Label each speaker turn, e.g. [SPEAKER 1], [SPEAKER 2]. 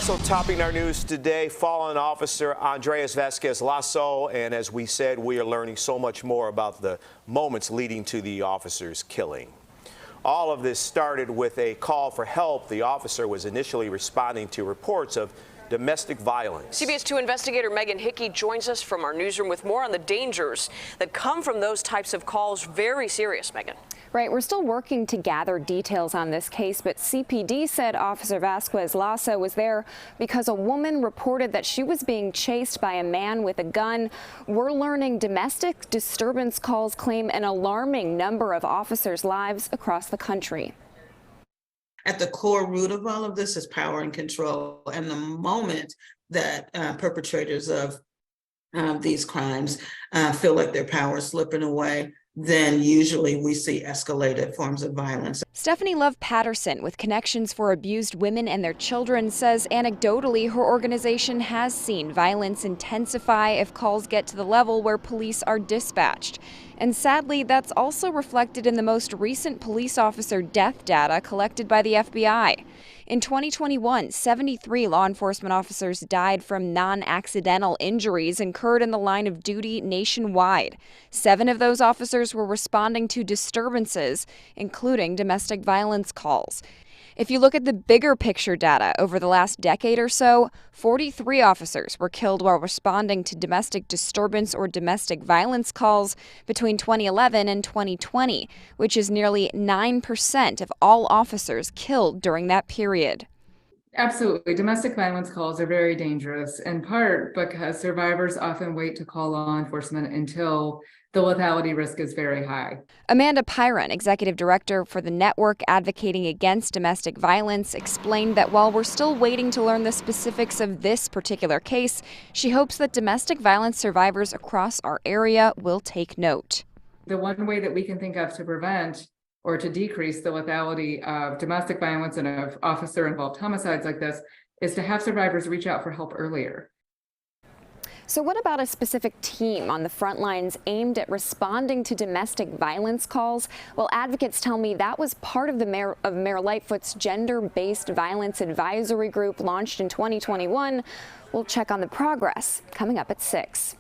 [SPEAKER 1] Also topping our news today, fallen officer Andres Vasquez-Lasso. And as we said, we are learning so much more about the moments leading to the officer's killing. All of this started with a call for help. The officer was initially responding to reports of domestic violence.
[SPEAKER 2] CBS 2 investigator Megan Hickey joins us from our newsroom with more on the dangers that come from those types of calls. Very serious, Megan.
[SPEAKER 3] Right. We're still working to gather details on this case, but CPD said Officer Vasquez-Lasso was there because a woman reported that she was being chased by a man with a gun. We're learning domestic disturbance calls claim an alarming number of officers' lives across the country.
[SPEAKER 4] At the core root of all of this is power and control. And the moment that perpetrators of these crimes feel like their power is slipping away, then usually we see escalated forms of violence.
[SPEAKER 3] Stephanie Love Patterson, with connections for abused women and their children, says anecdotally her organization has seen violence intensify if calls get to the level where police are dispatched. And sadly, that's also reflected in the most recent police officer death data collected by the FBI. In 2021, 73 law enforcement officers died from non-accidental injuries incurred in the line of duty nationwide. 7 of those officers were responding to disturbances, including domestic violence calls. If you look at the bigger picture data over the last decade or so, 43 officers were killed while responding to domestic disturbance or domestic violence calls between 2011 and 2020, which is nearly 9% of all officers killed during that period.
[SPEAKER 5] Absolutely. Domestic violence calls are very dangerous, in part because survivors often wait to call law enforcement until the lethality risk is very high.
[SPEAKER 3] Amanda Pyron, executive director for the network advocating against domestic violence, explained that while we're still waiting to learn the specifics of this particular case, she hopes that domestic violence survivors across our area will take note.
[SPEAKER 5] The one way that we can think of to prevent or to decrease the lethality of domestic violence and of officer-involved homicides like this is to have survivors reach out for help earlier.
[SPEAKER 3] So what about a specific team on the front lines aimed at responding to domestic violence calls? Well, advocates tell me that was part of Mayor Lightfoot's gender-based violence advisory group launched in 2021. We'll check on the progress coming up at 6.